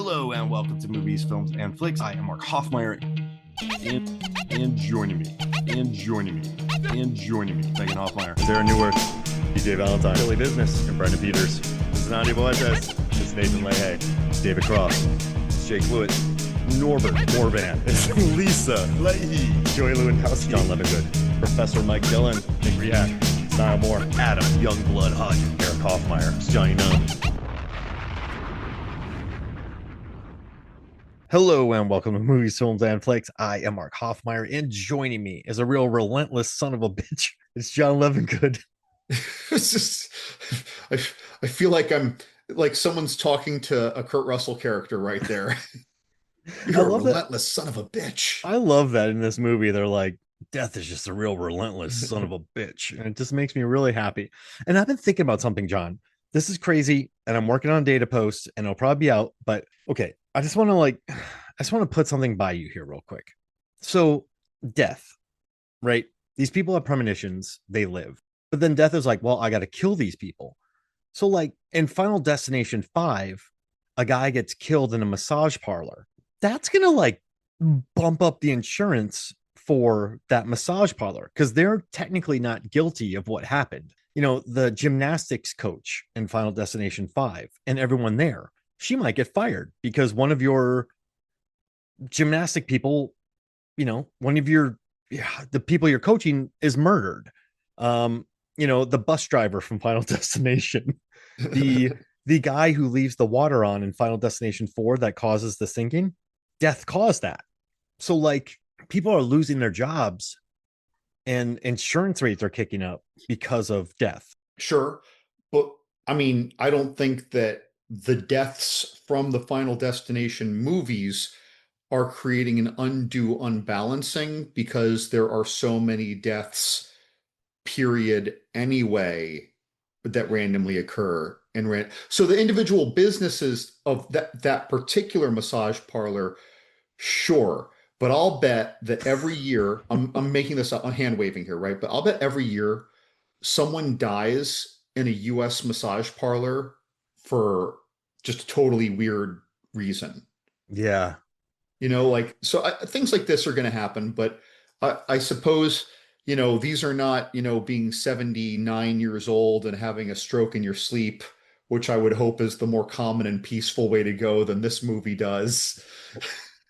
Hello and welcome to Movies, Films, and Flicks. I am Mark Hoffmeyer, and joining me, Megan Hoffmeyer. There are Newark, DJ Valentine, Billy Business, and Brendan Peters. This is Nandi Boetes. It's Nathan Leahy. It's David Cross. It's Jake Lewitt. Norbert Morvan. It's Lisa Leahy. Joey Lewandowski. John Levingood. Professor Mike Dillon. Nick Riak. Niall Moore. Adam Youngblood Hunt. Eric Hoffmeyer. It's Johnny Nunn. Hello and welcome to Movies, Films, and Flicks. I am Mark Hoffmeyer, and joining me is a real relentless son of a bitch. It's John Levingood. It's just, I feel like I'm like someone's talking to a Kurt Russell character right there. You're a relentless son of a bitch. I love that in this movie. They're like, death is just a real relentless son of a bitch. And it just makes me really happy. And I've been thinking about something, John. This is crazy. And I'm working on data posts and it'll probably be out. But okay, I just want to put something by you here real quick. So death, right? These people have premonitions. They live. But then death is like, well, I got to kill these people. So like in Final Destination 5, a guy gets killed in a massage parlor. That's going to like bump up the insurance for that massage parlor because they're technically not guilty of what happened. You know, the gymnastics coach in Final Destination 5 and everyone there, she might get fired because one of your gymnastic people, you know, the people you're coaching is murdered. You know, the bus driver from Final Destination, the guy who leaves the water on in Final Destination 4 that causes the sinking, death caused that. So like people are losing their jobs and insurance rates are kicking up because of death. Sure. But I mean, I don't think that the deaths from the Final Destination movies are creating an undue unbalancing because there are so many deaths, period, anyway, that randomly occur. So the individual businesses of that particular massage parlor, sure. But I'll bet that every year, I'm making this a hand waving here, right? But I'll bet every year someone dies in a US massage parlor for just a totally weird reason. Yeah. You know, like, so things like this are going to happen, but I suppose, you know, these are not, you know, being 79 years old and having a stroke in your sleep, which I would hope is the more common and peaceful way to go than this movie does.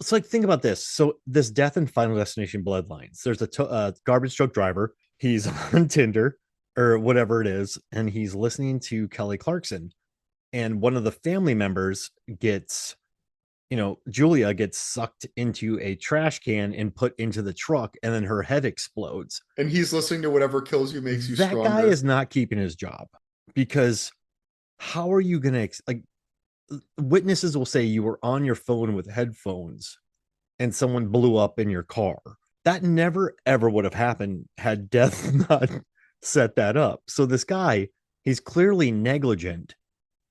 It's like, think about this. So this death in Final Destination Bloodlines, there's a garbage truck driver. He's on Tinder or whatever it is. And he's listening to Kelly Clarkson. And one of the family members gets, you know, Julia gets sucked into a trash can and put into the truck. And then her head explodes. And he's listening to whatever kills you makes you stronger. That guy is not keeping his job because how are you going to like, witnesses will say you were on your phone with headphones and someone blew up in your car. That never ever would have happened had death not set that up. So this guy, he's clearly negligent,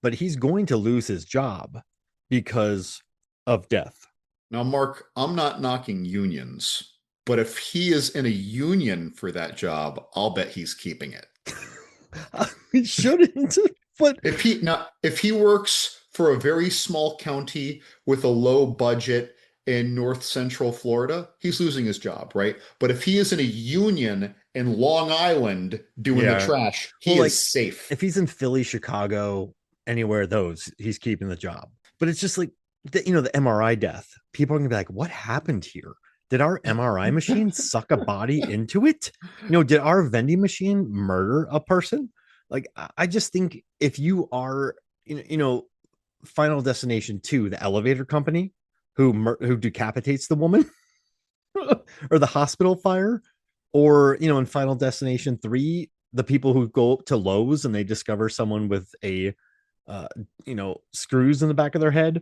but he's going to lose his job because of death. Now, Mark, I'm not knocking unions, but if he is in a union for that job, I'll bet he's keeping it. He shouldn't. But if he works for a very small county with a low budget in North Central Florida, he's losing his job, right? But if he is in a union in Long Island doing the trash, he is safe. If he's in Philly, Chicago, anywhere those, he's keeping the job. But it's just like, you know, the MRI death. People are going to be like, what happened here? Did our MRI machine suck a body into it? You know, did our vending machine murder a person? Like, I just think if you are, you know, Final Destination 2, the elevator company who decapitates the woman or the hospital fire, or, you know, in Final Destination 3, the people who go to Lowe's and they discover someone with a, you know, screws in the back of their head.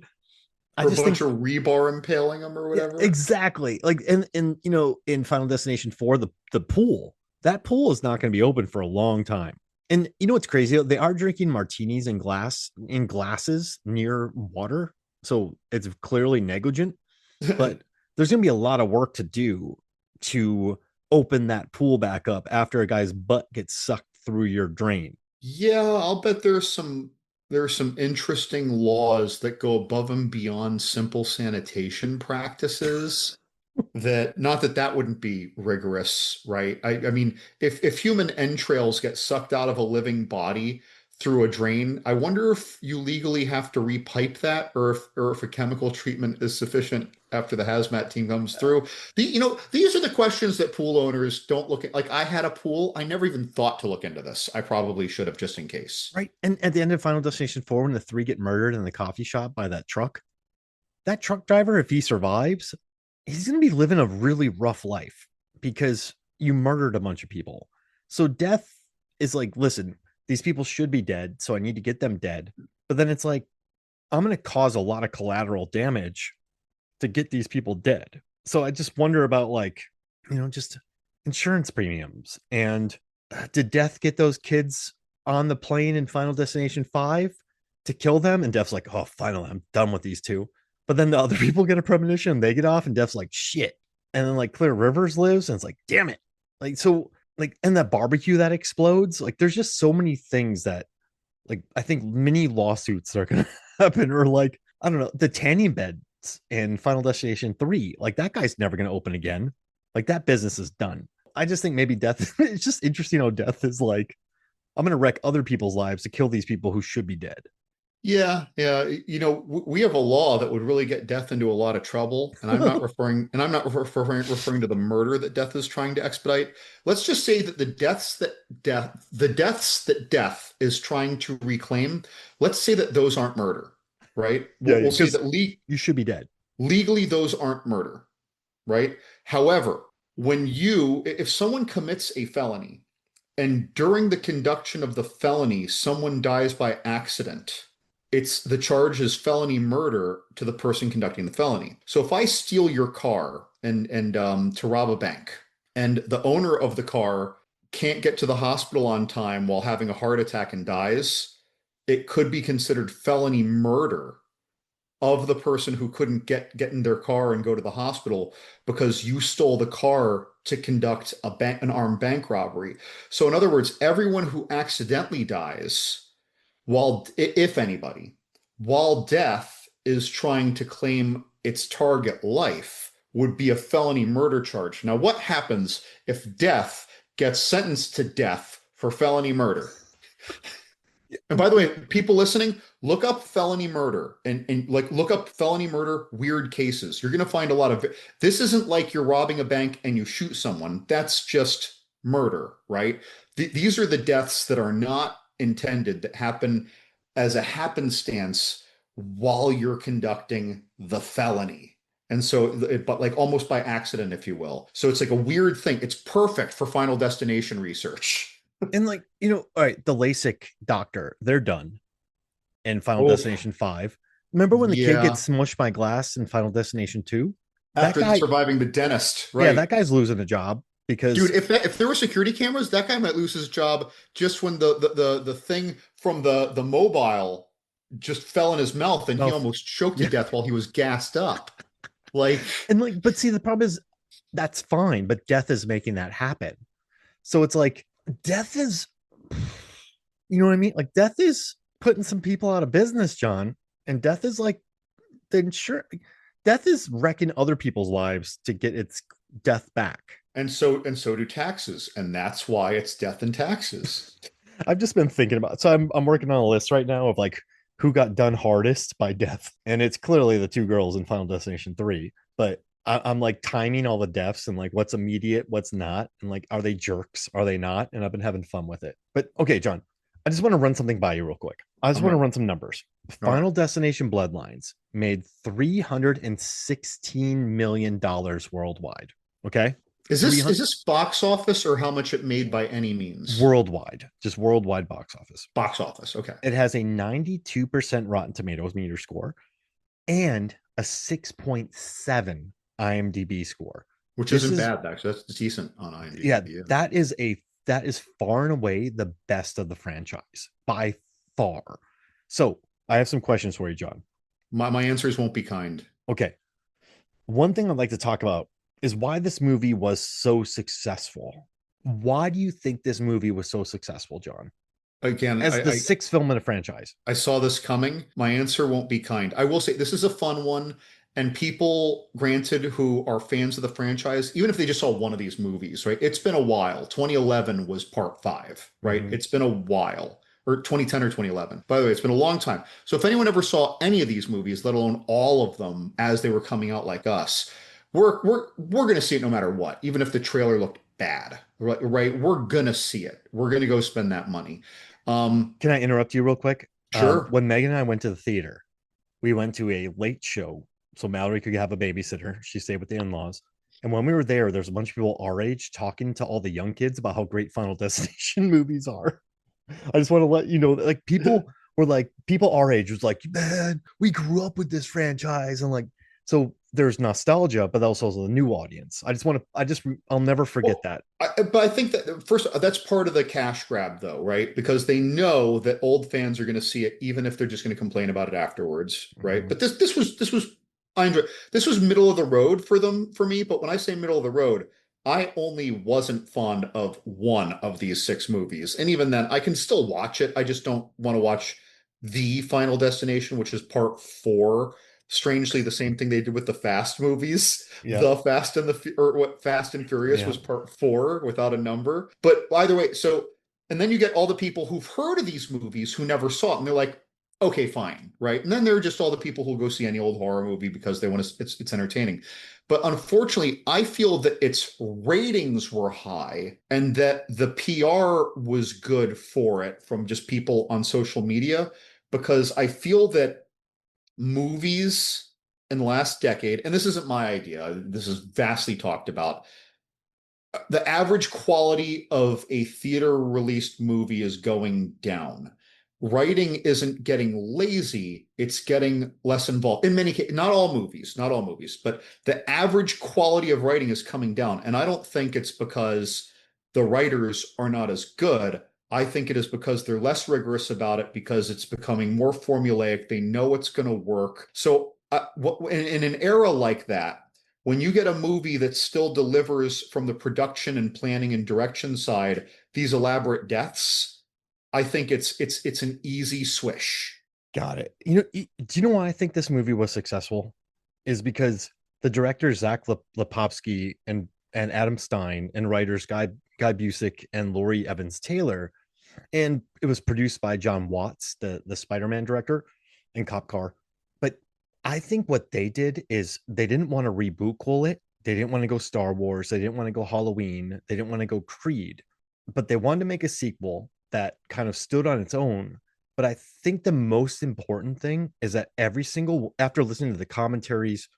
Or a bunch of rebar impaling them or whatever. Yeah, exactly. Like, and you know, in Final Destination 4, the pool, that pool is not going to be open for a long time. And you know what's crazy? They are drinking martinis in glasses near water. So it's clearly negligent. But there's going to be a lot of work to do to open that pool back up after a guy's butt gets sucked through your drain. Yeah, I'll bet there's some there are some interesting laws that go above and beyond simple sanitation practices that not that that wouldn't be rigorous, right? I mean, if human entrails get sucked out of a living body through a drain, I wonder if you legally have to repipe that, or if a chemical treatment is sufficient after the hazmat team comes through. These are the questions that pool owners don't look at. Like I had a pool, I never even thought to look into this. I probably should have just in case. Right. And at the end of Final Destination 4, when the three get murdered in the coffee shop by that truck driver, if he survives, he's going to be living a really rough life because you murdered a bunch of people. So death is like, listen, these people should be dead. So I need to get them dead. But then it's like, I'm going to cause a lot of collateral damage to get these people dead. So I just wonder about like, just insurance premiums. And did Death get those kids on the plane in Final Destination 5 to kill them? And Death's like, oh, finally, I'm done with these two. But then the other people get a premonition, they get off, and Death's like, shit. And then like Clear Rivers lives, and it's like, damn it. Like, so like, and that barbecue that explodes, like there's just so many things that like I think mini lawsuits are gonna happen, or like, I don't know, the tanning beds in Final Destination 3, like that guy's never gonna open again. Like that business is done. I just think maybe Death, it's just interesting how Death is like, I'm gonna wreck other people's lives to kill these people who should be dead. Yeah, yeah. We have a law that would really get Death into a lot of trouble, and I'm not referring to the murder that Death is trying to expedite. Let's just say that the deaths that Death is trying to reclaim, let's say that those aren't murder, right? We'll say that you should be dead. legally those aren't murder, right? However, if someone commits a felony and during the conduction of the felony, someone dies by accident, it's the charge is felony murder to the person conducting the felony. So if I steal your car and to rob a bank, and the owner of the car can't get to the hospital on time while having a heart attack and dies, it could be considered felony murder of the person who couldn't get in their car and go to the hospital because you stole the car to conduct an armed bank robbery. So in other words, everyone who accidentally dies, while if anybody, while Death is trying to claim its target life, would be a felony murder charge. Now, what happens if Death gets sentenced to death for felony murder? And by the way, people listening, look up felony murder and like look up felony murder weird cases. You're going to find a lot of this isn't like you're robbing a bank and you shoot someone. That's just murder, right? These are the deaths that are not intended, that happen as a happenstance while you're conducting the felony. And so, but like almost by accident, if you will. So it's like a weird thing. It's perfect for Final Destination research. And like, all right, the LASIK doctor, they're done in Final Oh, Destination 5. Remember when the kid yeah. gets smushed by glass in Final Destination 2? After surviving the dentist, Yeah, right? that guy's losing a job because Dude, if there were security cameras, that guy might lose his job just when the thing from the mobile just fell in his mouth and he almost choked to death while he was gassed up. Like, and like, but see, the problem is that's fine, but Death is making that happen. So it's like Death is, you know what I mean? Like Death is putting some people out of business, John, and Death is like the insurance. Death is wrecking other people's lives to get its death back. and so do taxes, and that's why it's death and taxes. I've just been thinking about, so I'm working on a list right now of like who got done hardest by death, and it's clearly the two girls in Final Destination 3. But I'm like timing all the deaths and like what's immediate, what's not, and like are they jerks, are they not? And I've been having fun with it. But okay, John, I just want to run something by you real quick. I just want to run some numbers. Final Destination Bloodlines made $316 million worldwide. Okay. Is this box office or how much it made by any means? Worldwide, just worldwide box office. Box office. Okay. It has a 92% Rotten Tomatoes meter score and a 6.7 IMDb score, which isn't bad actually. That's decent on IMDb. Yeah, that is far and away the best of the franchise by far. So I have some questions for you, John. My answers won't be kind. Okay. One thing I'd like to talk about is why this movie was so successful. Why do you think this movie was so successful, John? Again, as the sixth film in a franchise. I saw this coming. My answer won't be kind. I will say this is a fun one, and people, granted, who are fans of the franchise, even if they just saw one of these movies, right? It's been a while. 2011 was part five, right? Mhm. It's been a while. Or 2010 or 2011. By the way, it's been a long time. So if anyone ever saw any of these movies, let alone all of them as they were coming out like us, we're gonna see it no matter what, even if the trailer looked bad, right? We're gonna see it. We're gonna go spend that money. Can I interrupt you real quick? Sure. When Megan and I went to the theater, we went to a late show so Mallory could have a babysitter. She stayed with the in-laws. And when we were there's a bunch of people our age talking to all the young kids about how great Final Destination movies are. I just want to let you know that like people our age was like, man, we grew up with this franchise. And like, so there's nostalgia, but also the new audience. I'll never forget Well, that. but I think that first, that's part of the cash grab, though, right? Because they know that old fans are going to see it, even if they're just going to complain about it afterwards, right? Mhm. But this was I enjoy this was middle of the road for them for me. But when I say middle of the road, I only wasn't fond of one of these six movies, and even then, I can still watch it. I just don't want to watch the Final Destination, which is part four. Strangely, the same thing they did with the Fast movies. Yeah. The Fast and or what Fast and Furious Yeah. was part four without a number. But either way, so and then you get all the people who've heard of these movies who never saw it, and they're like, okay, fine, right? And then there are just all the people who go see any old horror movie because they want to. It's entertaining. But unfortunately, I feel that its ratings were high and that the PR was good for it from just people on social media because I feel that movies in the last decade, and this isn't my idea, this is vastly talked about. The average quality of a theater released movie is going down. Writing isn't getting lazy, it's getting less involved. In many cases, not all movies, but the average quality of writing is coming down. And I don't think it's because the writers are not as good. I think it is because they're less rigorous about it because it's becoming more formulaic. They know it's going to work. So, in an era like that, when you get a movie that still delivers from the production and planning and direction side these elaborate deaths, I think it's an easy swish. Got it. Do you know why I think this movie was successful? Is because the director Zach Lipovsky and Adam Stein and writers Guy Busick and Laurie Evans Taylor, and it was produced by John Watts, the Spider-Man director, and Cop Car. But I think what they did is they didn't want to reboot cool it. They didn't want to go Star Wars. They didn't want to go Halloween. They didn't want to go Creed. But they wanted to make a sequel that kind of stood on its own. But I think the most important thing is that after listening to the commentaries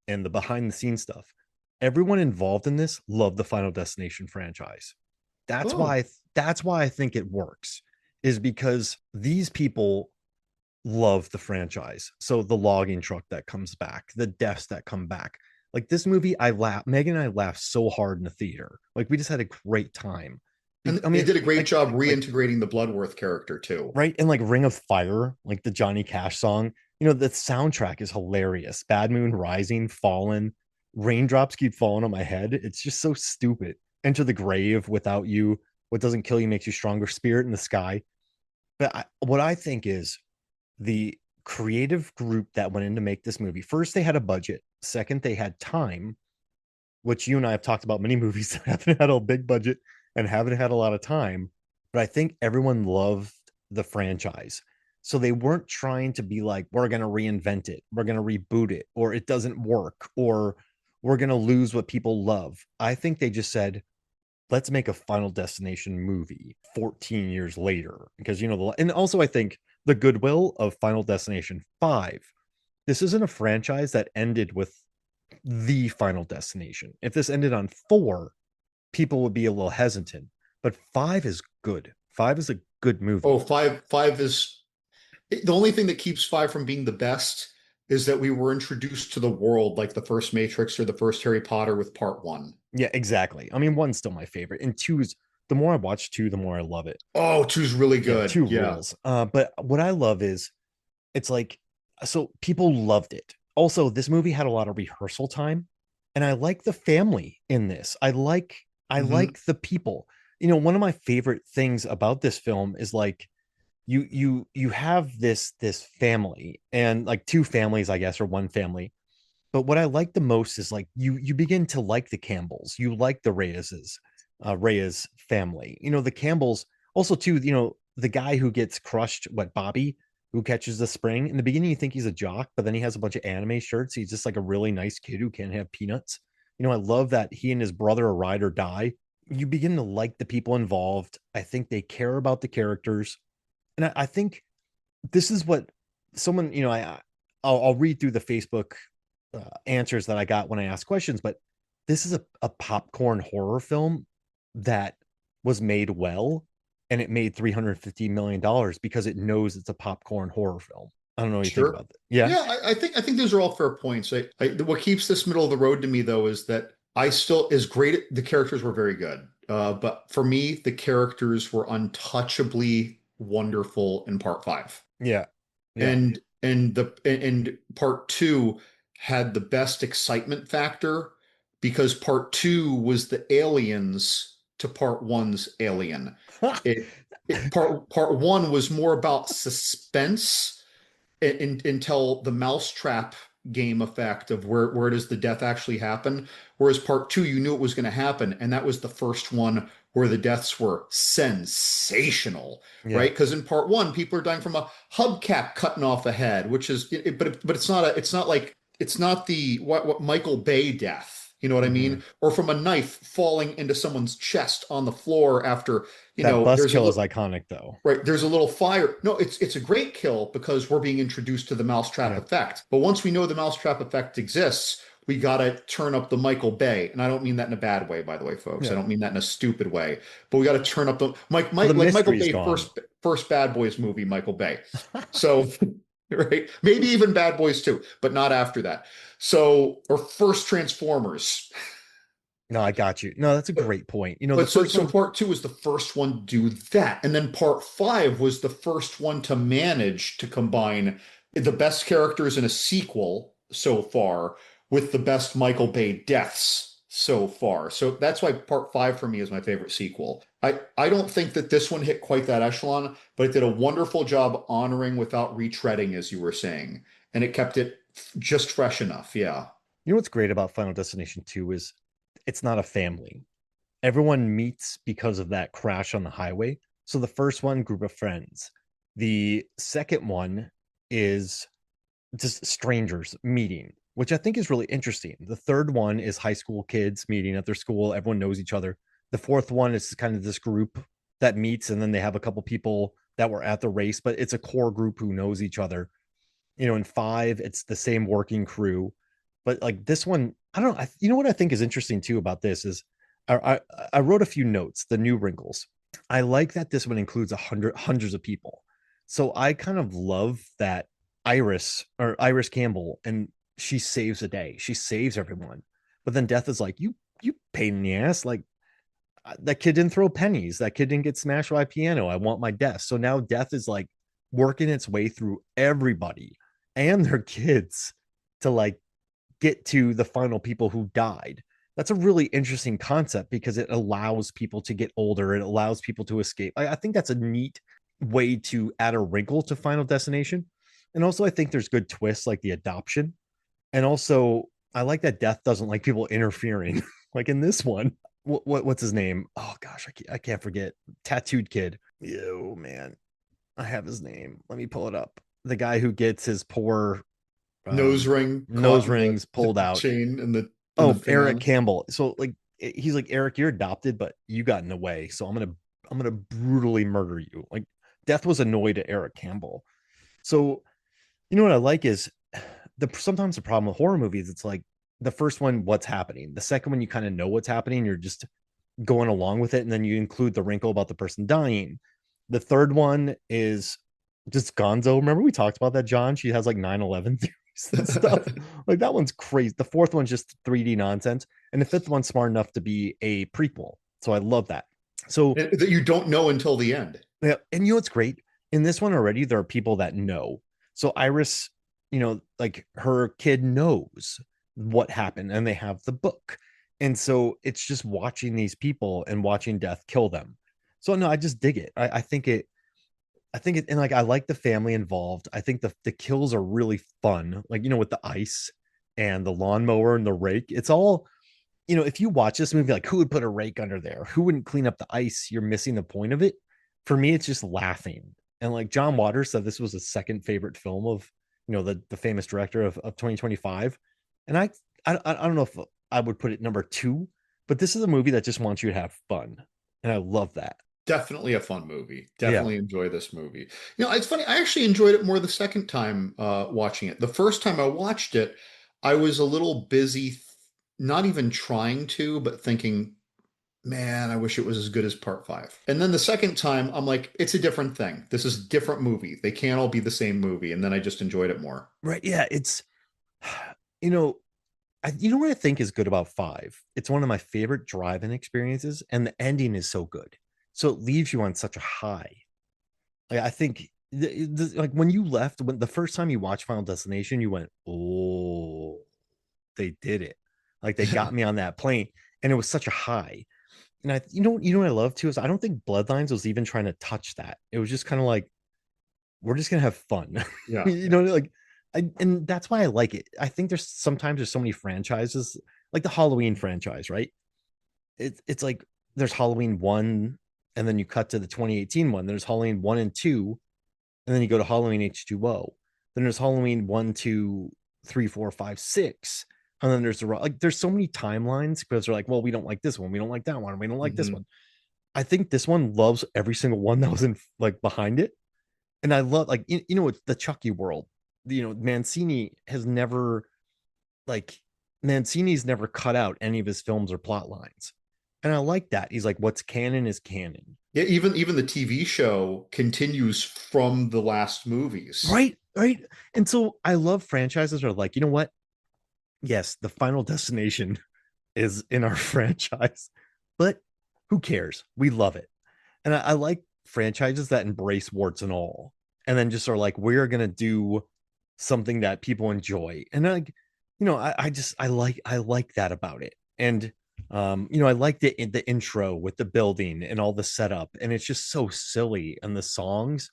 and the behind the scenes stuff, everyone involved in this loved the Final Destination franchise. That's Oh, why that's why I think it works, is because these people love the franchise. So the logging truck that comes back, the deaths that come back. Like this movie, Megan and I laughed so hard in the theater. Like we just had a great time. and I they mean, did a great like job like reintegrating the Bloodworth character too. right, and like Ring of Fire, like the Johnny Cash song. The soundtrack is hilarious. Bad Moon Rising, Fallen, raindrops keep falling on my head. It's just so stupid. Enter the Grave, Without You, What Doesn't Kill You Makes You Stronger, Spirit in the Sky. But what I think is the creative group that went in to make this movie. First, they had a budget. Second, they had time, which you and I have talked about many movies that haven't had a big budget and haven't had a lot of time. But I think everyone loved the franchise. So they weren't trying to be like, we're going to reinvent it, we're going to reboot it, or it doesn't work, or we're going to lose what people love. I think they just said, let's make a Final Destination movie 14 years later. Because, and also I think the goodwill of Final Destination 5. This isn't a franchise that ended with the Final Destination. If this ended on 4, people would be a little hesitant. But 5 is good. 5 is a good movie. Oh, five is the only thing that keeps five from being the best is that we were introduced to the world like the first Matrix or the first Harry Potter with part one. Yeah, exactly. I mean, 1's still my favorite. And 2 is, the more I watch 2, the more I love it. Oh, two's really Yeah, good. 2 Yeah. rules. But what I love is it's like, so people loved it. Also, this movie had a lot of rehearsal time, and I like the family in this. I like Mhm. the people. one of my favorite things about this film is like you have this family, and like two families, I guess, or one family. But what I like the most is like you begin to like the Campbells, you like the Reyes family. The Campbells also too. The guy who gets crushed, what, Bobby, who catches the spring. In the beginning, you think he's a jock, but then he has a bunch of anime shirts. He's just like a really nice kid who can't have peanuts. I love that he and his brother are ride or die. You begin to like the people involved. I think they care about the characters, and I think this is what someone, I'll read through the Facebook answers that I got when I asked questions, but this is a popcorn horror film that was made well, and it made $350 million because it knows it's a popcorn horror film. I don't know what you think Sure. about that. Yeah. Yeah, I think those are all fair points. What keeps this middle of the road to me though is that I still, as great, the characters were very good. But for me, the characters were untouchably wonderful in part five. Yeah. Yeah. And part two had the best excitement factor because part two was the aliens to part one's alien. Part one was more about suspense until the mousetrap game effect of where does the death actually happen. Whereas part two, you knew it was going to happen, and that was the first one where the deaths were sensational, Yeah. right? Because in part one, people are dying from a hubcap cutting off a head, which is, but it's not the what Michael Bay death. You know what I Mhm. mean? Or from a knife falling into someone's chest on the floor after, That bus there's a kill is little. iconic though. Right. There's a little fire. No, it's a great kill because we're being introduced to the mousetrap Yeah. effect. But once we know the mousetrap effect exists, we gotta turn up the Michael Bay. And I don't mean that in a bad way, by the way, folks. I Yeah. don't mean that in a stupid way. But we gotta turn up the Well, the like Michael mystery's Bay gone. first Bad Boys movie, Michael Bay. So right. Maybe even Bad Boys too, but not after that. So, or first Transformers. No, I got you. No, that's a great point. The But so first so one. part two was the first one to do that. And then part five was the first one to manage to combine the best characters in a sequel so far with the best Michael Bay deaths so far. So that's why part five for me is my favorite sequel. I don't think that this one hit quite that echelon, but it did a wonderful job honoring without retreading, as you were saying. And it kept it just fresh enough. Yeah. What's great about Final Destination 2 is it's not a family. Everyone meets because of that crash on the highway. So the first one, group of friends. The second one is just strangers meeting, which I think is really interesting. The third one is high school kids meeting at their school. Everyone knows each other. The fourth one is kind of this group that meets, and then they have a couple people that were at the race, but it's a core group who knows each other. In five, it's the same working crew. But like this one, I don't know. What I think is interesting too about this is I wrote a few notes, the new wrinkles. I like that this one includes hundreds of people. So I kind of love that Iris Campbell, and she saves the day. She saves everyone. But then Death is like, you pain in the ass. Like, that kid didn't throw pennies. That kid didn't get smashed by a piano. I want my death. So now Death is like working its way through everybody and their kids to like get to the final people who died. That's a really interesting concept because it allows people to get older. It allows people to escape. I think that's a neat way to add a wrinkle to Final Destination. And also, I think there's good twists like the adoption. And also, I like that Death doesn't like people interfering. Like in this one, what's his name? Oh gosh, I can't forget. Tattooed kid. Oh man, I have his name. Let me pull it up. The guy who gets his poor Nose ring caught nose in rings pulled the out. chain and the Oh, Eric fan. Campbell. So like he's like, Eric, you're adopted, but you got in the way. So I'm gonna brutally murder you. Like Death was annoyed at Eric Campbell. So what I like is sometimes the problem with horror movies, it's like the first one, what's happening? The second one, you kind of know what's happening. You're just going along with it. And then you include the wrinkle about the person dying. The third one is just gonzo. Remember we talked about that, John? She has like 9/11 theories and stuff. Like that one's crazy. The fourth one's just 3D nonsense. And the fifth one's smart enough to be a prequel. So I love that. So That you don't know until the end. yeah, and what's great? In this one already, there are people that know. So Iris, like her kid knows what happened, and they have the book. And so it's just watching these people and watching death kill them. So no, I just dig it. I think it, and like I like the family involved. I think the kills are really fun. Like, with the ice and the lawnmower and the rake. It's all, if you watch this movie, like who would put a rake under there? Who wouldn't clean up the ice? You're missing the point of it. For me, it's just laughing. And like John Waters said, this was his second favorite film of, the famous director of 2025. And I don't know if I would put it number two, but this is a movie that just wants you to have fun. And I love that. Definitely a fun movie. Yeah. Definitely enjoy this movie. It's funny. I actually enjoyed it more the second time watching it. The first time I watched it, I was a little busy, not even trying to, but thinking, man, I wish it was as good as part five. And then the second time, I'm like, it's a different thing. This is a different movie. They can't all be the same movie. And then I just enjoyed it more. Right. Yeah. It's, you know, what I think is good about five? It's one of my favorite drive-in experiences, and the ending is so good. So it leaves you on such a high. Like, I think like when you left, when the first time you watched Final Destination, you went, "Oh, they did it!" Like they got me on that plane, and it was such a high. And what I love too is I don't think Bloodlines was even trying to touch that. It was just kind of like, we're just gonna have fun. Yeah. Like and that's why I like it. I think there's so many franchises, like the Halloween franchise, right? It's like there's Halloween 1, and then you cut to the 2018 one. There's Halloween 1 and 2, and then you go to Halloween H2O. Then there's Halloween 1, 2, 3, 4, 5, 6. And then there's so many timelines because they're like, well, we don't like this one, we don't like that one, we don't like this one. I think this one loves every single one that was in like behind it. And I love, like, it's the Chucky world. Mancini has never, like, Mancini's never cut out any of his films or plot lines. And I like that. He's like, what's canon is canon. Yeah, even the TV show continues from the last movies. Right. And so I love franchises that are like, you know what? Yes, the Final Destination is in our franchise, but who cares? We love it. And I like franchises that embrace warts and all, and then just are like, we're gonna do something that people enjoy. And like, I like that about it. And I like the intro with the building and all the setup, and it's just so silly. And the songs,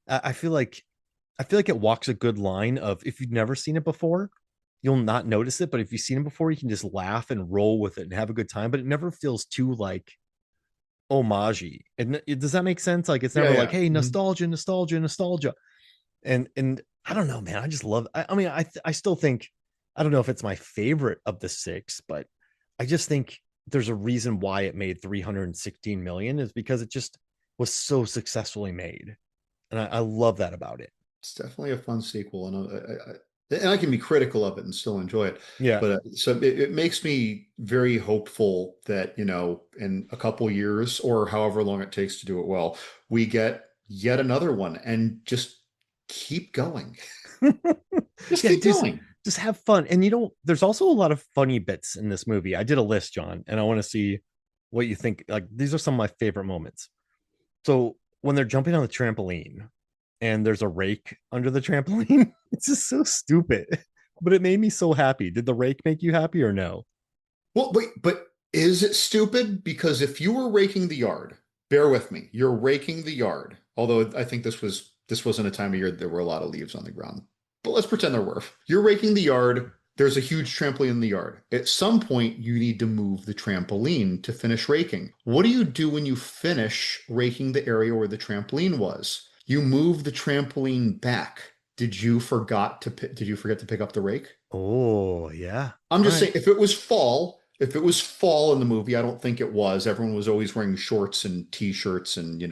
I feel like it walks a good line of, if you've never seen it before, you'll not notice it, but if you've seen it before, you can just laugh and roll with it and have a good time. But it never feels too like homage. And does that make sense? Like, it's never like, hey, nostalgia, nostalgia, nostalgia. And I don't know, man. I just love. I mean, I still think, I don't know if it's my favorite of the six, but I just think there's a reason why it made 316 million, is because it just was so successfully made, and I love that about it. It's definitely a fun sequel, and I can be critical of it and still enjoy it. Yeah. But so it makes me very hopeful that, in a couple years or however long it takes to do it well, we get yet another one and just keep going. Just Yeah, keep going. just have fun. And there's also a lot of funny bits in this movie. I did a list, John, and I want to see what you think. Like, these are some of my favorite moments. So when they're jumping on the trampoline and there's a rake under the trampoline, it's just so stupid, but it made me so happy. Did the rake make you happy or no? Well, wait, but is it stupid? Because if you were raking the yard, bear with me, you're raking the yard. Although I think this wasn't a time of year that there were a lot of leaves on the ground. But let's pretend there were. You're raking the yard. There's a huge trampoline in the yard. At some point, you need to move the trampoline to finish raking. What do you do when you finish raking the area where the trampoline was? You move the trampoline back. Did you forget to pick up the rake? Oh, yeah. I'm just All right. saying, if it was fall in the movie, I don't think it was. Everyone was always wearing shorts and t-shirts and,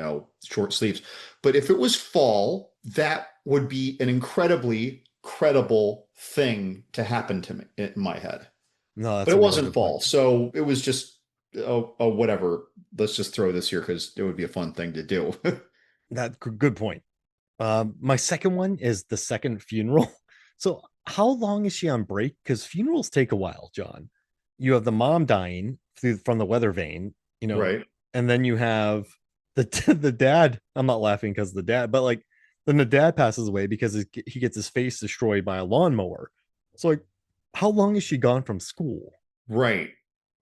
short sleeves. But if it was fall, that would be an incredibly credible thing to happen to me in my head. No, But that's it a really wasn't good point. fall. So it was just, oh, whatever. Let's just throw this here because it would be a fun thing to do. Good point. My second one is the second funeral. So how long is she on break? Because funerals take a while, John. You have the mom dying from the weather vane, Right. and then you have the the dad. I'm not laughing because the dad, but like, then the dad passes away because he gets his face destroyed by a lawnmower. So like, how long is she gone from school? Right.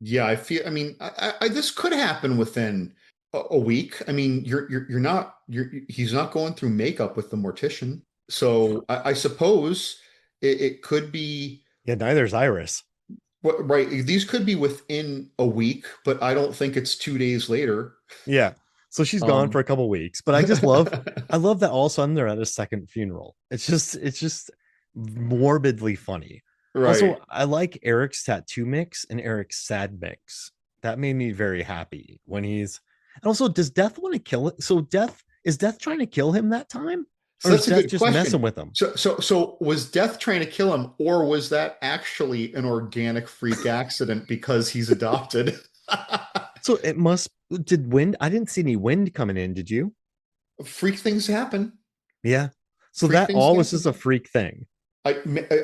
Yeah, I feel. I mean, this could happen within a week. I mean, you're not he's not going through makeup with the mortician, so I suppose it could be Yeah, neither's Iris. right. These could be within a week, but I don't think it's 2 days later. Yeah. So she's gone for Um, a couple weeks, but I love that all of a sudden they're at a second funeral. It's just morbidly funny. Also, right. I like Eric's tattoo mix and Eric's sad mix. That made me very happy when he's and also does Death want to kill it? So Death trying to kill him that time? So Or is that's a Death good just messing question. with him? So was Death trying to kill him, or was that actually an organic freak accident because he's adopted? So it must did wind I didn't see any wind coming in, did you? Freak things happen. Yeah. So Freak that things all was just happen. a freak thing.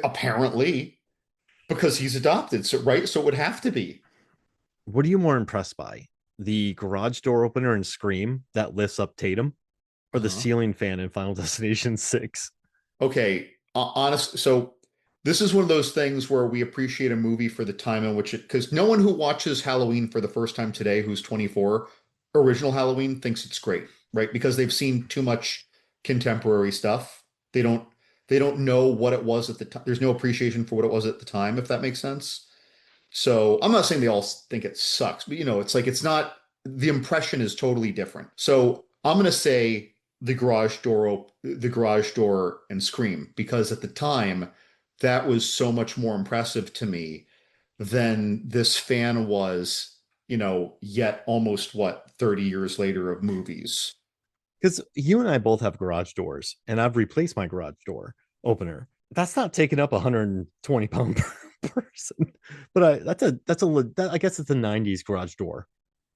Apparently, because he's adopted, so right, so it would have to be. What are you more impressed by? The garage door opener in Scream that lifts up Tatum or the Uh-huh. ceiling fan in Final Destination 6? Okay, honest. So this is one of those things where we appreciate a movie for the time in which it, because no one who watches Halloween for the first time today, who's 24, original Halloween thinks it's great, right? Because they've seen too much contemporary stuff. They don't they don't know what it was at the time. There's no appreciation for what it was at the time, if that makes sense. So I'm not saying they all think it sucks, but it's like it's not the impression is totally different. So I'm gonna say the garage door and Scream, because at the time that was so much more impressive to me than this fan was, yet almost what, 30 years later of movies. Because you and I both have garage doors, and I've replaced my garage door opener. That's not taking up a 120-pound person, but I guess it's a '90s garage door.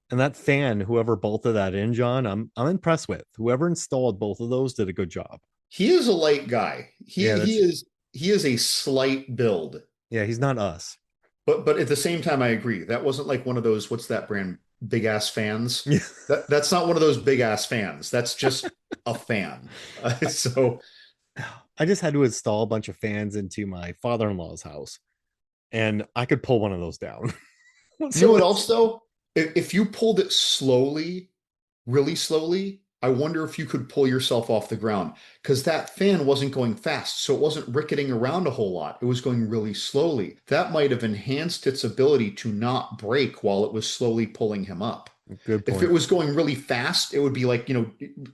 And that fan, whoever bolted that in, John, I'm impressed with. Whoever installed both of those did a good job. He is a light guy. Yeah, He is a slight build. yeah, he's not us. But at the same time, I agree. That wasn't like one of those, what's that brand? Big ass fans. Yeah. That's not one of those big ass fans. That's just a fan. So I just had to install a bunch of fans into my father-in-law's house, and I could pull one of those down. you know So what it's else though? If you pulled it slowly, really slowly, I wonder if you could pull yourself off the ground, because that fan wasn't going fast, so it wasn't ricketing around a whole lot. It was going really slowly. That might have enhanced its ability to not break while it was slowly pulling him up. good If it point. was going really fast, it would be like,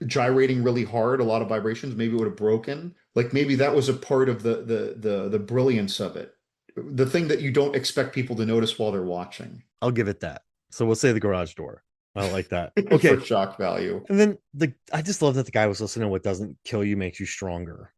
gyrating really hard, a lot of vibrations, maybe it would have broken. Like maybe that was a part of the brilliance of it. The thing that you don't expect people to notice while they're watching. I'll give it that. So we'll say the garage door. I like that. Okay. For shock value. And then I just love that the guy was listening to what doesn't kill you makes you stronger.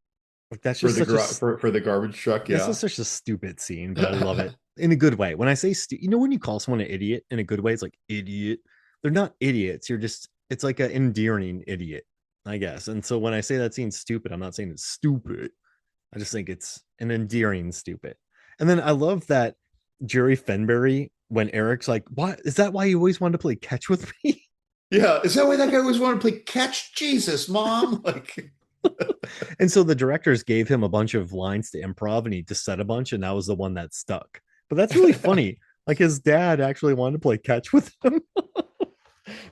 Like that's For just the such a for the garbage truck, that's yeah. just such a stupid scene, but I love it in a good way. When I say when you call someone an idiot in a good way, it's like idiot. They're not idiots. You're just it's like an endearing idiot, I guess. And so when I say that scene's stupid, I'm not saying it's stupid. I just think it's an endearing stupid. And then I love that Jerry Fenberry when Eric's like, "What is that? Why you always wanted to play catch with me?" Yeah, is that why that guy always wanted to play catch? Jesus, mom. Like, And so the directors gave him a bunch of lines to improv, and he just said a bunch, and that was the one that stuck. But that's really funny. Like his dad actually wanted to play catch with him,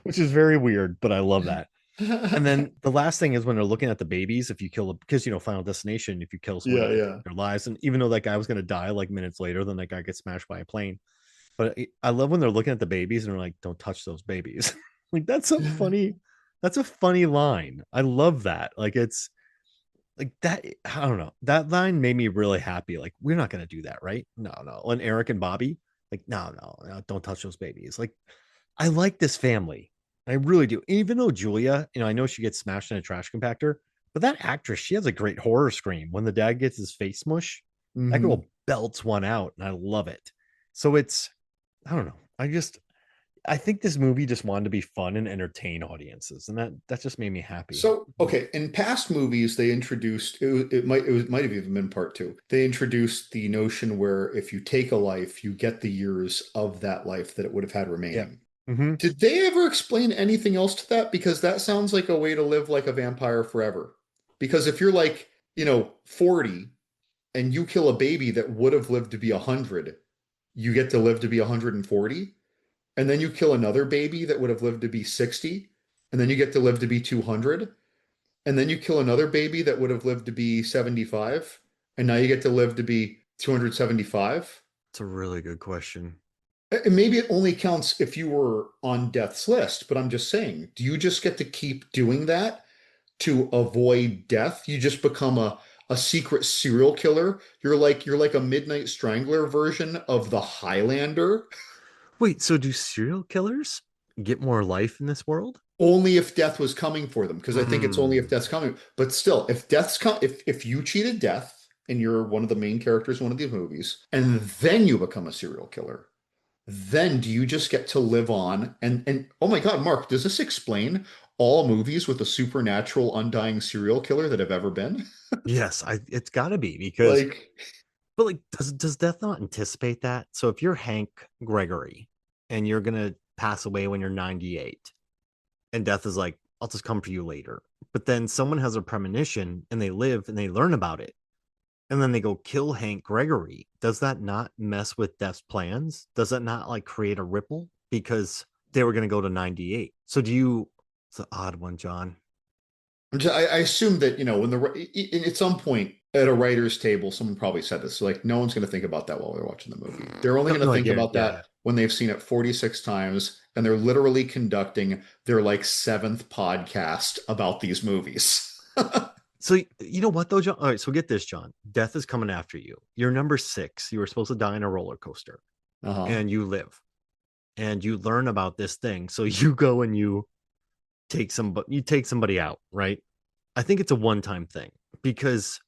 which is very weird, but I love that. And then the last thing is when they're looking at the babies, if you kill because Final Destination, if you kill someone, yeah, they yeah. take their lives. And even though that guy was going to die like minutes later, then that guy gets smashed by a plane. But I love when they're looking at the babies and they're like, "Don't touch those babies." Like that's a funny, that's a funny line. I love that. Like it's like that. I don't know. That line made me really happy. Like we're not going to do that, right? No, no. And Eric and Bobby, like no, no, no, don't touch those babies. Like I like this family. I really do. Even though Julia, I know she gets smashed in a trash compactor, but that actress, she has a great horror scream. When the dad gets his face mush, that Hmm. girl belts one out, and I love it. So it's, I don't know. I think this movie just wanted to be fun and entertain audiences, and that just made me happy. So, okay, in past movies, they introduced it might have even been part two. They introduced the notion where if you take a life, you get the years of that life that it would have had Yeah. remaining. Mm-hmm. Did they ever explain anything else to that? Because that sounds like a way to live like a vampire forever. Because if you're like, 40 and you kill a baby that would have lived to be 100, you get to live to be 140, and then you kill another baby that would have lived to be 60, and then you get to live to be 200, and then you kill another baby that would have lived to be 75, and now you get to live to be 275. It's a really good question. And maybe it only counts if you were on death's list, but I'm just saying, do you just get to keep doing that to avoid death? You just become a secret serial killer. You're like a Midnight Strangler version of the Highlander. Wait, so do serial killers get more life in this world? Only if death was coming for them, because I think it's only if Mm. death's coming. But still, if death's come, if you cheated death and you're one of the main characters in one of these movies, and then you become a serial killer, then do you just get to live on? And oh my God, Mark, does this explain all movies with a supernatural undying serial killer that have ever been? Yes, it's got to be because, Like, but like, does death not anticipate that? So if you're Hank Gregory and you're gonna pass away when you're 98, and death is like, I'll just come for you later. But then someone has a premonition and they live and they learn about it, and then they go kill Hank Gregory. Does that not mess with death's plans? Does that not like create a ripple because they were gonna go to 98? So do you? It's an odd one, John. I assume that, when at some point at a writer's table, someone probably said this, like, no one's going to think about that while they're watching the movie. They're only No, going to no, I think get it. about Yeah. that when they've seen it 46 times and they're literally conducting their like seventh podcast about these movies. So you know what though, John? All right, so get this, John. Death is coming after you. You're number 6. You were supposed to die in a roller coaster, Uh-huh. and you live, and you learn about this thing. So you go and you take somebody out, right? I think it's a one-time thing because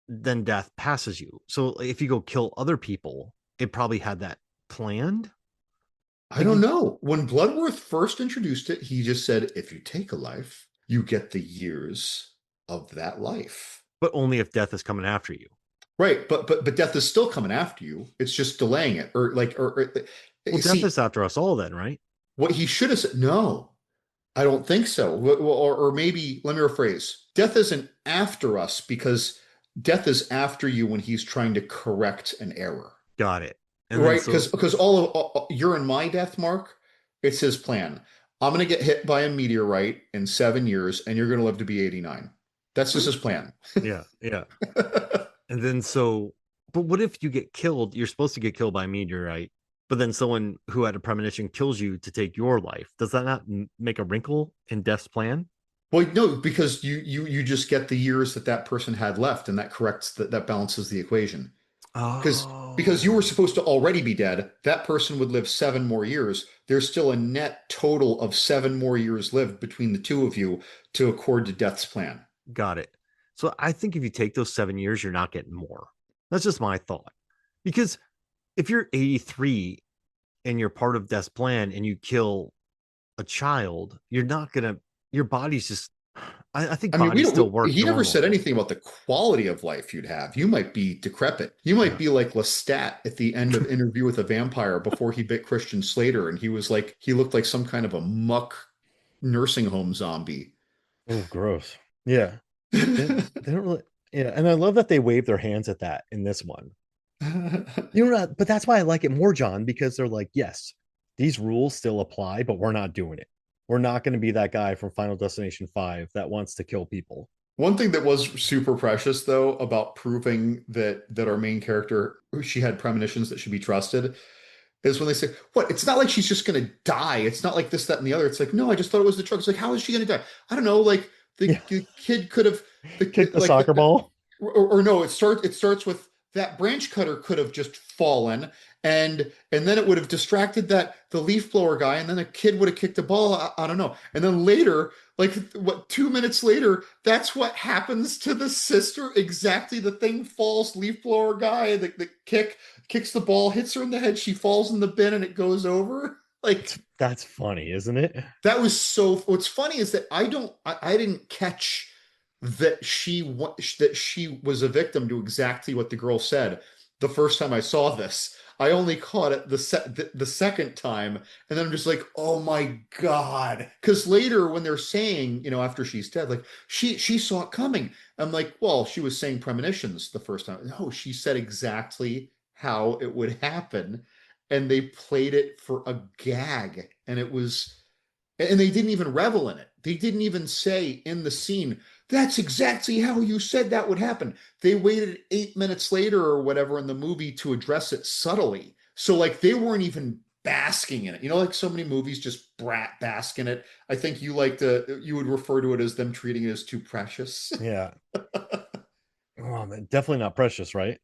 then death passes you. So if you go kill other people, it probably had that planned. I Like don't you, know. When Bloodworth first introduced it, he just said, if you take a life, you get the years of that life. but only if death is coming after you. Right, but death is still coming after you. It's just delaying it, Well, death see is after us all, then, right? what he should have said. No, I don't think so. Or maybe let me rephrase. Death isn't after us because death is after you when he's trying to correct an error. Got it. And then Right? so Because all you're in my death, Mark. It's his plan. I'm gonna get hit by a meteorite in 7 years, and you're gonna live to be 89. That's just his plan. yeah, yeah. And then so, but what if you get killed? You're supposed to get killed by a meteorite, but then someone who had a premonition kills you to take your life. Does that not make a wrinkle in death's plan? Well, no, because you just get the years that that person had left, and that corrects that balances the equation. Because you were Oh, supposed to already be dead, that person would live 7 more years. There's still a net total of 7 more years lived between the two of you to accord to death's plan. got it. So I think if you take those 7 years, you're not getting more. That's just my thought. Because if you're 83 and you're part of death's plan and you kill a child, you're not gonna. Your body's just. I think I mean, bodies still work he never said normal. anything about the quality of life you'd have. You might be decrepit. You might Yeah. be like Lestat at the end of Interview with a Vampire before he bit Christian Slater, and he looked like some kind of a muck nursing home zombie. Oh, gross. Yeah. They don't really. Yeah, and I love that they wave their hands at that in this one. You know, but that's why I like it more, John, because they're like, yes, these rules still apply, but we're not doing it. We're not going to be that guy from Final Destination 5 that wants to kill people. One thing that was super precious, though, about proving that our main character, she had premonitions that should be trusted, is when they say, "What? It's not like she's just gonna die. It's not like this, that, and the other." It's like, no, I just thought it was the truck. It's like, how is she gonna die? I don't know. Like Yeah. the kid could have Kick the soccer ball. or no, it starts with that branch cutter could have just fallen and then it would have distracted that the leaf blower guy and then the kid would have kicked the ball. I don't know. And then later, like what 2 minutes later, that's what happens to the sister. Exactly, the thing falls, leaf blower guy, the kicks the ball, hits her in the head, she falls in the bin and it goes over. Like That's funny, isn't it? that was so. What's funny is that I didn't catch that she was a victim to exactly what the girl said the first time I saw this. I only caught it the second time, and then I'm just like, oh my God. Because later when they're saying, after she's dead, like she saw it coming. I'm like, well, she was saying premonitions the first time. No, she said exactly how it would happen. and they played it for a gag, and it was, and they didn't even revel in it. They didn't even say in the scene, that's exactly how you said that would happen. They waited 8 minutes later or whatever in the movie to address it subtly. So like they weren't even basking in it. You know, like so many movies just bask in it. I think you would refer to it as them treating it as too precious. Yeah. Oh man, definitely not precious, right?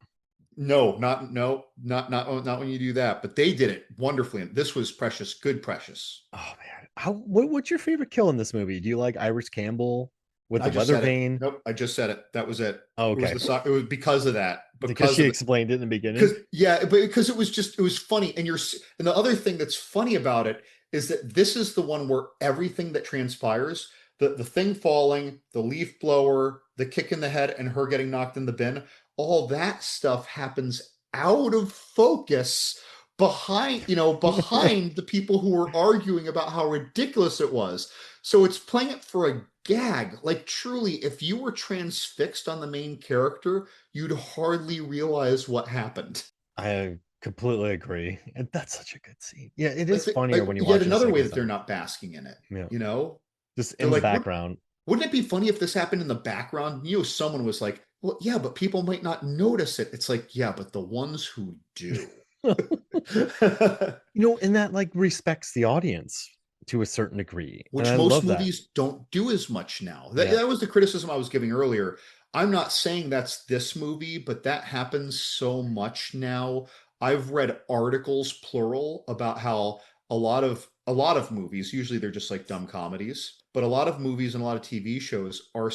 No, not when you do that. But they did it wonderfully. And this was precious, good precious. Oh man, what's your favorite kill in this movie? Do you like Iris Campbell with I the just weather said it. vane? Nope, I just said it. That was it. Oh, It was okay, it was because of that. because Because she of the, explained it in the beginning. because yeah, but because it was funny. And the other thing that's funny about it is that this is the one where everything that transpires, the thing falling, the leaf blower, the kick in the head, and her getting knocked in the bin, all that stuff happens out of focus behind the people who were arguing about how ridiculous it was. So it's playing it for a gag. Like truly, if you were transfixed on the main character, you'd hardly realize what happened. I completely agree, and that's such a good scene. Yeah, it Like, is funnier when you yet watch it a another way second that they're time. not basking in it. Yeah, You know, just they're in the like, background. wouldn't it be funny if this happened in the background? You know, someone was like, well, yeah, but people might not notice it. It's like, yeah, but the ones who do. And that like respects the audience to a certain degree, and Which I most love that. movies don't do as much now. That, Yeah, that was the criticism I was giving earlier. I'm not saying that's this movie, but that happens so much now. I've read articles, plural, about how a lot of movies, usually they're just like dumb comedies, but a lot of movies and a lot of TV shows are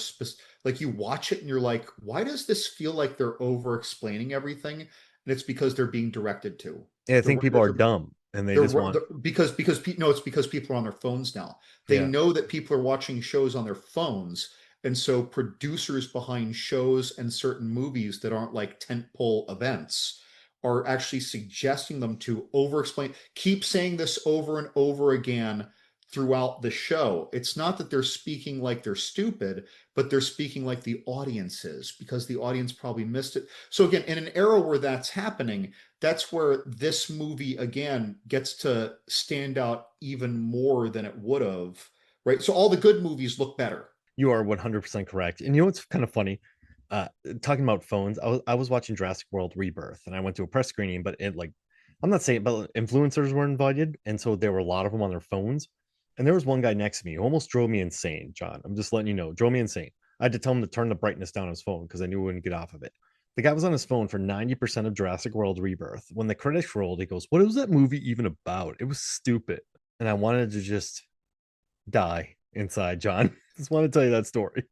like you watch it and you're like, why does this feel like they're over explaining everything? And it's because they're being directed to. and I The think people writers are are dumb and they just want. because no, it's because people are on their phones now. They Yeah, know that people are watching shows on their phones, and so producers behind shows and certain movies that aren't like tentpole events are actually suggesting them to over explain, keep saying this over and over again throughout the show. It's not that they're speaking like they're stupid, but they're speaking like the audience is because the audience probably missed it. So again, in an era where that's happening, that's where this movie again gets to stand out even more than it would have, right? So all the good movies look better. you are 100% correct. And you know what's kind of funny? Talking about phones, I was watching Jurassic World Rebirth, and I went to a press screening, but it like I'm not saying, but influencers were invited, and so there were a lot of them on their phones. And there was one guy next to me who almost drove me insane, John. I'm just letting you know, drove me insane. I had to tell him to turn the brightness down on his phone because I knew he wouldn't get off of it. The guy was on his phone for 90% of Jurassic World Rebirth. When the credits rolled, he goes, "What was that movie even about? It was stupid." And I wanted to just die inside, John. Just want to tell you that story.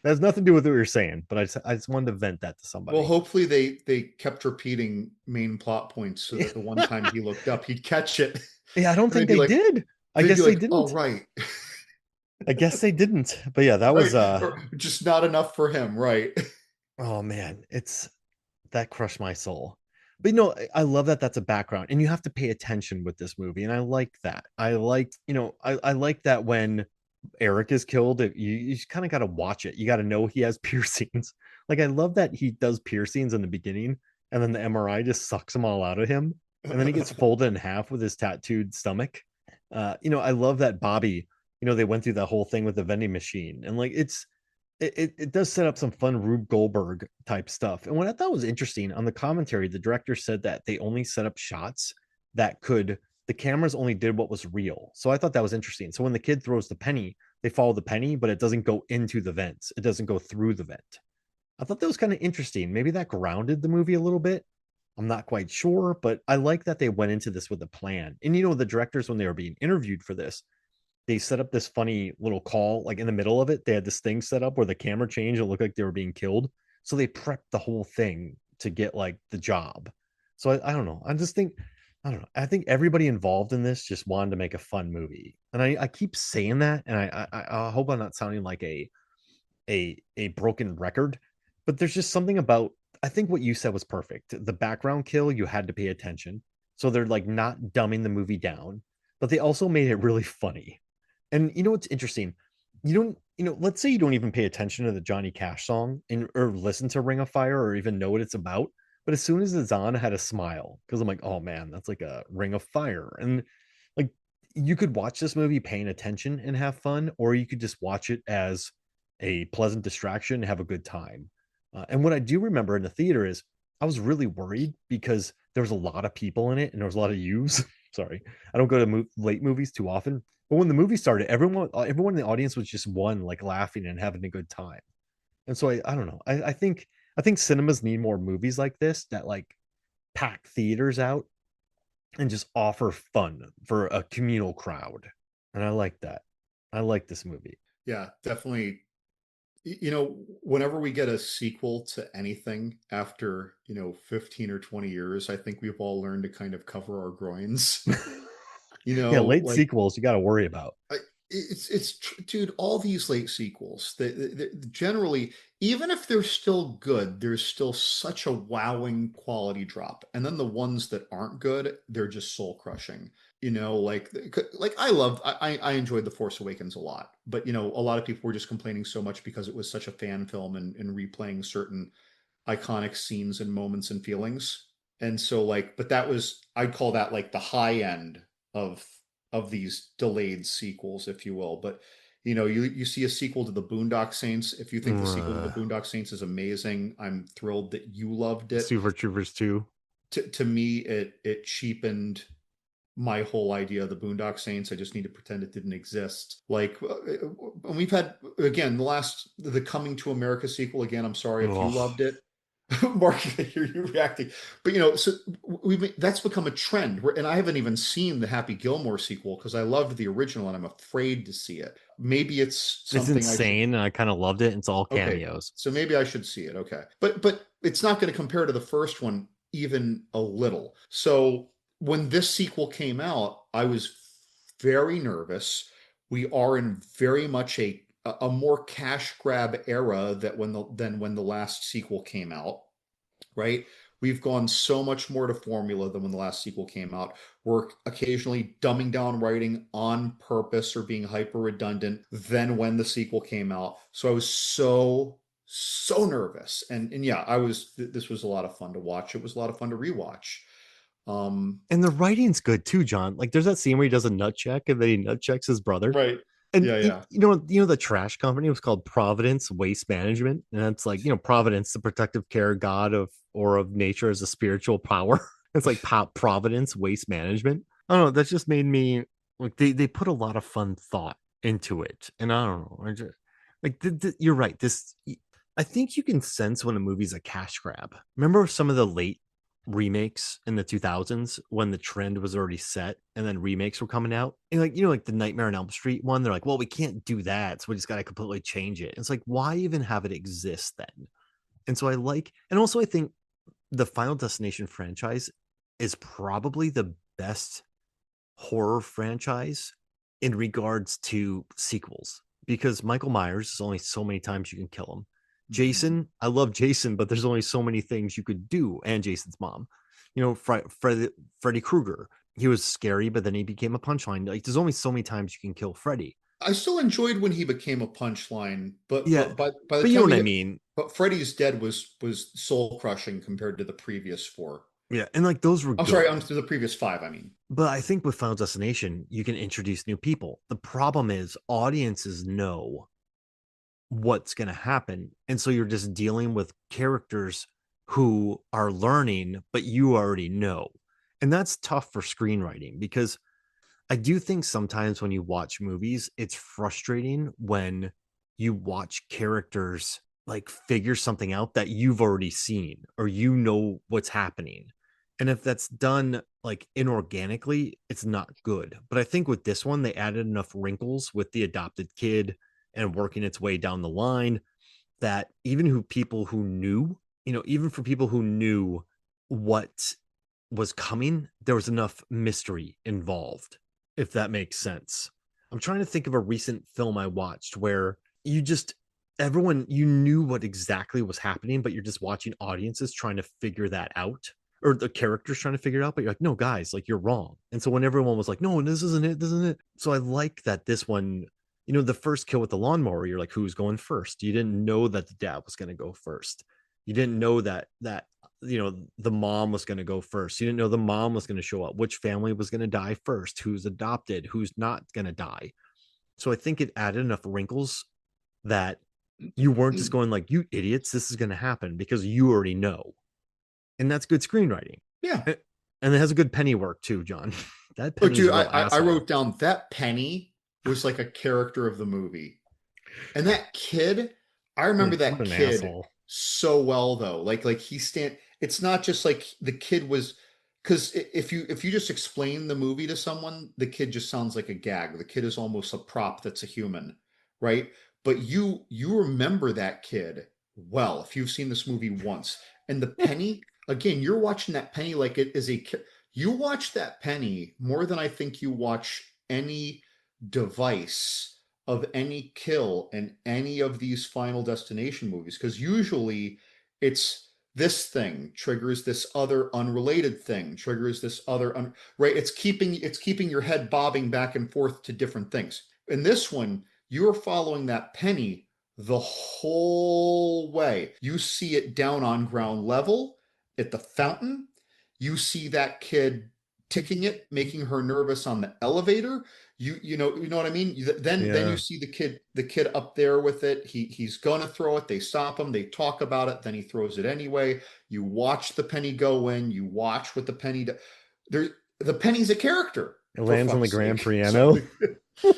That has nothing to do with what you're saying, but I just wanted to vent that to Well, somebody. hopefully they kept repeating main plot points so that the one time he looked up, he'd catch it, Yeah, I don't and they'd think be they like, did. I they'd be guess they like, oh didn't. right, I guess they didn't. But yeah, that was right, or just not enough for him, right? oh man, it's that crushed my soul. But I love that that's a background and you have to pay attention with this movie. And I like that. I like that when Eric is killed, you just kind of got to watch it. You got to know he has piercings. Like, I love that he does piercings in the beginning and then the MRI just sucks them all out of him. And then he gets folded in half with his tattooed stomach. I love that Bobby, they went through that whole thing with the vending machine. And like, it does set up some fun Rube Goldberg type stuff. And what I thought was interesting on the commentary, the director said that they only set up shots the cameras only did what was real. So I thought that was interesting. So when the kid throws the penny, they follow the penny, but it doesn't go into the vents. It doesn't go through the vent. I thought that was kind of interesting. Maybe that grounded the movie a little bit. I'm not quite sure, but I like that they went into this with a plan. And the directors, when they were being interviewed for this, they set up this funny little call, like in the middle of it. They had this thing set up where the camera changed. It looked like they were being killed. So they prepped the whole thing to get like the job. So I don't know. I don't know. I think everybody involved in this just wanted to make a fun movie. And I keep saying that. And I hope I'm not sounding like a broken record, but there's just something about, I think what you said was perfect. The background kill, you had to pay attention. So they're like not dumbing the movie down, but they also made it really funny. And what's interesting? Let's say you don't even pay attention to the Johnny Cash song or listen to Ring of Fire or even know what it's about. But as soon as it's on, I had a smile because I'm like, oh man, that's like a ring of fire. And like you could watch this movie paying attention and have fun, or you could just watch it as a pleasant distraction and have a good time. And what I do remember in the theater is I was really worried because there was a lot of people in it and there was a lot of yous. Sorry, I don't go to late movies too often. But when the movie started, everyone in the audience was just one like laughing and having a good time. And so I don't know. I think cinemas need more movies like this that like pack theaters out and just offer fun for a communal crowd. And I like that. I like this movie. Yeah, definitely. You know, whenever we get a sequel to anything after, 15 or 20 years, I think we've all learned to kind of cover our groins. Yeah, late Like sequels you got to worry about. dude, all these late sequels, generally, even if they're still good, there's still such a wowing quality drop. And then the ones that aren't good, they're just soul crushing. Like I enjoyed The Force Awakens a lot, but a lot of people were just complaining so much because it was such a fan film and replaying certain iconic scenes and moments and feelings. And so like, but I'd call that like the high end of these delayed sequels, if you will. But you see a sequel to the Boondock Saints. If you think the sequel to the Boondock Saints is amazing, I'm thrilled that you loved it. Super Troopers 2. To me, it cheapened my whole idea of the Boondock Saints. I just need to pretend it didn't exist. Like, we've had again the Coming to America sequel. Again, I'm sorry if you loved it. Mark, I hear you reacting, but so that's become a trend. And I haven't even seen the Happy Gilmore sequel because I loved the original and I'm afraid to see it. Maybe it's something it's insane. I kind of loved it. It's all cameos. Okay, so maybe I should see it. Okay, but it's not going to compare to the first one even a little. So when this sequel came out, I was very nervous. We are in very much a more cash grab era than when the last sequel came out, right? We've gone so much more to formula than when the last sequel came out. We're occasionally dumbing down writing on purpose or being hyper redundant than when the sequel came out. So I was so nervous. And yeah, this was a lot of fun to watch. It was a lot of fun to rewatch. And the writing's good too, John. Like there's that scene where he does a nut check and then he nut checks his brother. Right. And Yeah. the trash company was called Providence Waste Management, and it's like Providence, the protective care god of nature, as a spiritual power. It's like Providence Waste Management. I don't know. That just made me like they put a lot of fun thought into it, and I don't know. I just like you're right. I think you can sense when a movie's a cash grab. Remember some of the late remakes in the 2000s when the trend was already set and then remakes were coming out, and like the Nightmare on Elm Street one, they're like, well, we can't do that, so we just got to completely change it. And it's like, why even have it exist then? And so I think the Final Destination franchise is probably the best horror franchise in regards to sequels, because Michael Myers is only so many times you can kill him. Jason, I love Jason, but there's only so many things you could do. And Jason's mom, Freddy Krueger, he was scary, but then he became a punchline. Like there's only so many times you can kill Freddy. I still enjoyed when he became a punchline, but Yeah, by the but you time know what I mean. But Freddy's Dead was soul crushing compared to the previous four. Yeah, and like those were. I'm sorry, to the previous five. I mean, but I think with Final Destination, you can introduce new people. The problem is audiences know what's going to happen, and so you're just dealing with characters who are learning, but you already know, and that's tough for screenwriting, because I do think sometimes when you watch movies, it's frustrating when you watch characters like figure something out that you've already seen, or what's happening. And if that's done like inorganically, it's not good. But I think with this one, they added enough wrinkles with the adopted kid and working its way down the line that even people who knew, even for people who knew what was coming, there was enough mystery involved, if that makes sense. I'm trying to think of a recent film I watched where you knew what exactly was happening, but you're just watching audiences trying to figure that out, or the characters trying to figure it out, but you're like, no, guys, like you're wrong. And so when everyone was like, no, this isn't it. So I like that this one, the first kill with the lawnmower, you're like, who's going first? You didn't know that the dad was going to go first. You didn't know that the mom was going to go first. You didn't know the mom was going to show up, which family was going to die first, who's adopted, who's not going to die. So I think it added enough wrinkles that you weren't just going like, you idiots, this is going to happen, because you already know. And that's good screenwriting. Yeah. And it has a good penny work too, John. That But penny's a dude, real I asshole. wrote down that Penny was like a character of the movie. And that kid, I remember What that an kid asshole. so well though. Like it's not just like the kid was, because if you just explain the movie to someone, the kid just sounds like a gag. The kid is almost a prop that's a human, right? But you remember that kid well if you've seen this movie once. And the penny, again, you're watching that penny like it is you watch that penny more than I think you watch any device of any kill in any of these Final Destination movies, because usually it's this thing triggers this other unrelated thing, triggers this other right. It's keeping your head bobbing back and forth to different things. In this one, you're following that penny the whole way. You see it down on ground level at the fountain. You see that kid ticking it, making her nervous on the elevator. You know what I mean. Then you Yeah. see the kid up there with it. He's gonna throw it. They stop him. They talk about it. Then he throws it anyway. You watch the penny go in. You watch what the penny do. There, the penny's a character It for lands on the fuck's grand sake. So piano.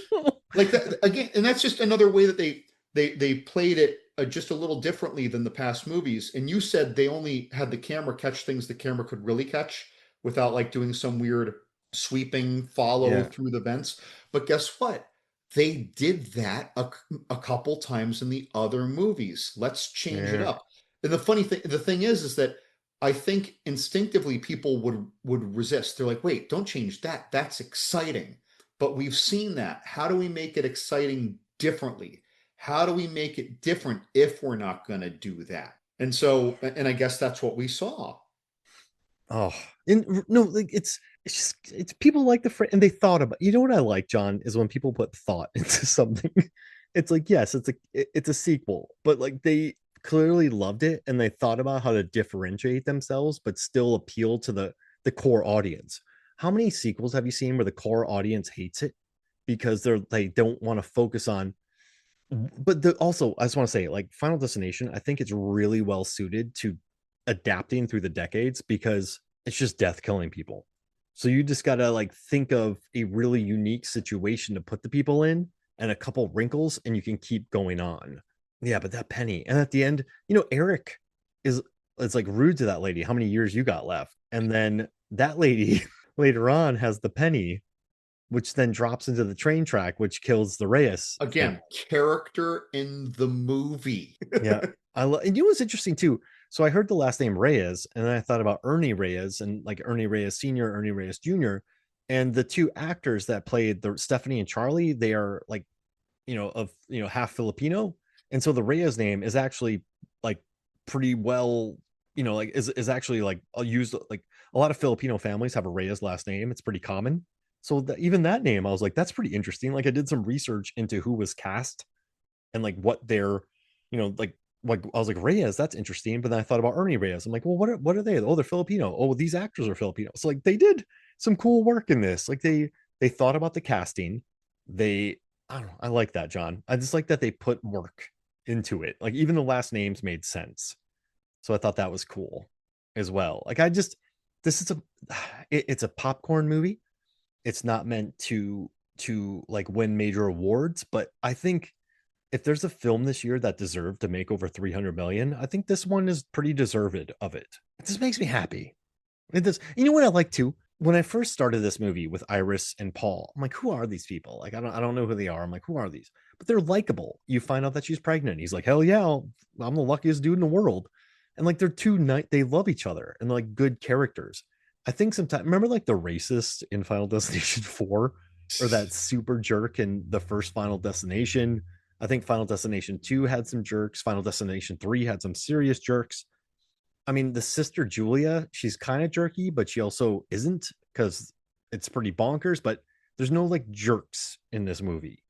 like that again, and that's just another way that they played it just a little differently than the past movies. And you said they only had the camera catch things the camera could really catch without like doing some weird sweeping follow Yeah. through the vents. But guess what? They did that a couple times in the other movies. Let's change it Yeah. up. And the thing is that I think instinctively people would resist. They're like, wait, don't change that. That's exciting. But we've seen that. How do we make it exciting differently? How do we make it different if we're not going to do that? And so, and I guess that's what we saw. Oh, and no, like it's just it's people like and they thought about. You know what I like, John, is when people put thought into something. It's like, yes, it's a sequel, but like they clearly loved it and they thought about how to differentiate themselves, but still appeal to the core audience. How many sequels have you seen where the core audience hates it because they don't want to focus on? But also, I just want to say, like Final Destination, I think it's really well suited to adapting through the decades because it's just death killing people. So you just gotta like think of a really unique situation to put the people in and a couple wrinkles, and you can keep going on. Yeah, but that penny, and at the end, Eric is it's like rude to that lady. How many years you got left? And then that lady later on has the penny, which then drops into the train track, which kills the Reyes Again, family. character in the movie. Yeah, and what's interesting too. So I heard the last name Reyes, and then I thought about Ernie Reyes and like Ernie Reyes Senior, Ernie Reyes Junior, and the two actors that played the Stephanie and Charlie. They are like, half Filipino, and so the Reyes name is actually like pretty well, like is actually like used. Like a lot of Filipino families have a Reyes last name. It's pretty common. So even that name, I was like, that's pretty interesting. Like I did some research into who was cast and like what their, like I was like Reyes, that's interesting. But then I thought about Ernie Reyes. I'm like, well, what are they? Oh, they're Filipino. Oh, these actors are Filipino. So like they did some cool work in this. Like they thought about the casting. I don't know. I like that, John. I just like that they put work into it. Like even the last names made sense. So I thought that was cool as well. Like this is it's a popcorn movie. It's not meant to like win major awards, but I think if there's a film this year that deserved to make over 300 million, I think this one is pretty deserved of it. It just makes me happy. It does. You know what I like too? When I first started this movie with Iris and Paul, I'm like, who are these people? Like, I don't know who they are. I'm like, who are these? But they're likable. You find out that she's pregnant. He's like, hell yeah, I'm the luckiest dude in the world. And like, they're two night, they love each other and they're like good characters. I think sometimes, remember like the racist in Final Destination 4 or that super jerk in the first Final Destination? I think Final Destination 2 had some jerks. Final Destination 3 had some serious jerks. I mean, the sister Julia, she's kind of jerky, but she also isn't because it's pretty bonkers. But there's no like jerks in this movie.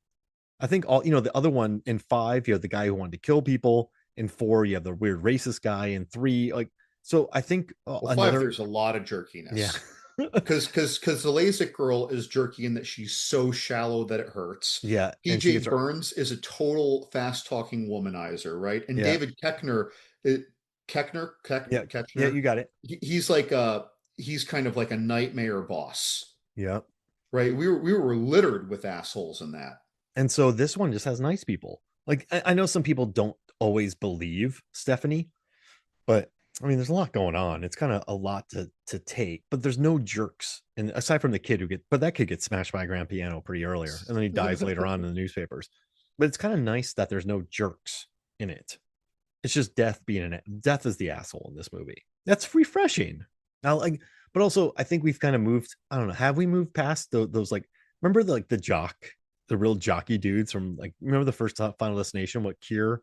I think the other one in 5, you have the guy who wanted to kill people. In 4, you have the weird racist guy. In 3, like So I think Well, five, another, there's a lot of yeah, jerkiness. Because the LASIK girl is jerky in that she's so shallow that it hurts. yeah, and she PJ gets her, Burns is a total fast talking womanizer, right? And yeah, David Keckner, it, yeah, yeah, Ketchner, you got it, he's like a he's kind of like a nightmare boss, yeah. right? We were littered with assholes in that. And so this one just has nice people. Like I know some people don't always believe Stephanie, but I mean, there's a lot going on. It's kind of a lot to take, but there's no jerks. And aside from the kid but that kid gets smashed by a grand piano pretty earlier, and then he dies later on in the newspapers. But it's kind of nice that there's no jerks in it. It's just Death is the asshole in this movie. That's refreshing. Now, like, but also I think we've kind of moved. I don't know. Have we moved past those like? Remember the jock, the real jockey dudes from like. Remember the first Final Destination? What Kier?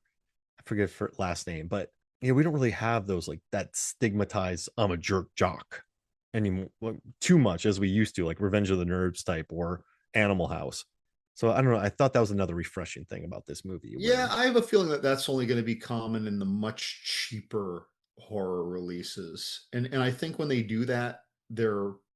I forget for last name, but we don't really have those like that stigmatized I'm a jerk jock anymore, like, too much as we used to, like Revenge of the Nerds type or Animal House. So I don't know. I thought that was another refreshing thing about this movie. Yeah, I have a feeling that that's only going to be common in the much cheaper horror releases. And I think when they do that,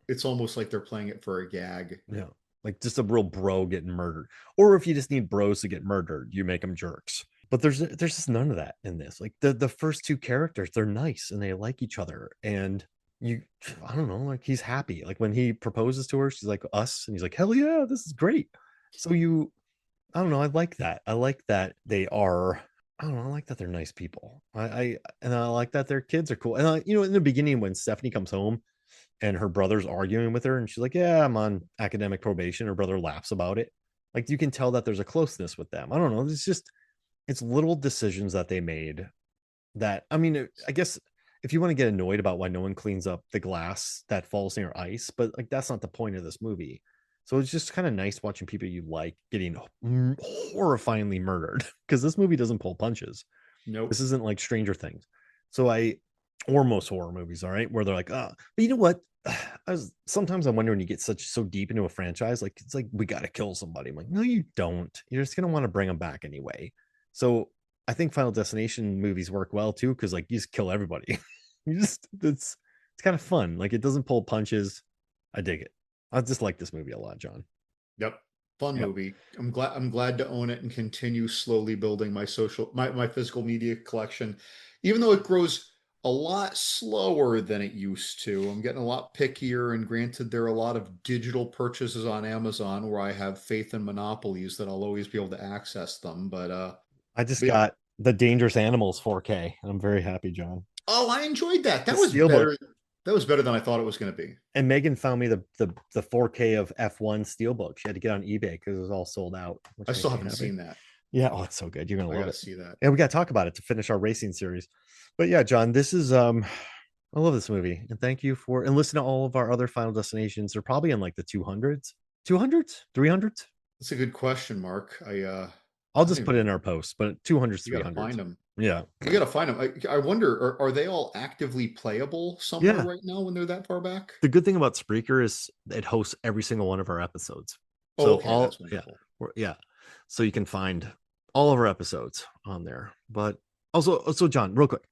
it's almost like they're playing it for a gag. Yeah, like just a real bro getting murdered, or if you just need bros to get murdered, you make them jerks. But there's just none of that in this. Like the first two characters, they're nice and they like each other, and you, I don't know, like he's happy. Like when he proposes to her, she's like us, and he's like, hell yeah, this is great. So I don't know, I like that. I like that they are. I don't know. I like that they're nice people. And I like that their kids are cool. And in the beginning when Stephanie comes home and her brother's arguing with her and she's like, yeah, I'm on academic probation, her brother laughs about it. Like you can tell that there's a closeness with them. I don't know, it's little decisions that they made that, I mean, I guess if you want to get annoyed about why no one cleans up the glass that falls near ice, but like that's not the point of this movie. So it's just kind of nice watching people you like getting horrifyingly murdered, because this movie doesn't pull punches. Nope. This isn't like Stranger Things. Or most horror movies, all right, where they're like, but you know what? Sometimes I wonder when you get so deep into a franchise, like it's like we got to kill somebody. I'm like, no, you don't. You're just gonna want to bring them back anyway. So I think Final Destination movies work well too, because like you just kill everybody. It's kind of fun. Like it doesn't pull punches. I dig it. I just like this movie a lot, John. Yep. Fun Yep. movie. I'm glad to own it and continue slowly building my physical media collection, even though it grows a lot slower than it used to. I'm getting a lot pickier, and granted, there are a lot of digital purchases on Amazon where I have faith in monopolies that I'll always be able to access them. I just But yeah. got the Dangerous Animals 4K, and I'm very happy, John. Oh, I enjoyed that. The That was Steelbook. better. That was better than I thought it was going to be. And Megan found me the 4K of F1 Steelbook. She had to get on eBay because it was all sold out. I still haven't seen that. Yeah, oh, it's so good. You're gonna I love got to it. see that. And we got to talk about it to finish our racing series. But yeah, John, this is I love this movie, and thank you and listen to all of our other Final Destinations. They're probably in like the 200s, 300s. That's a good question, Mark. I'll I don't just put even, it in our post, but 200s, you got to 300s. find them. Yeah, We got to find them. I wonder, are they all actively playable somewhere yeah. right now when they're that far back? The good thing about Spreaker is it hosts every single one of our episodes. Oh, So okay, that's wonderful. yeah. So you can find all of our episodes on there. But also, John, real quick,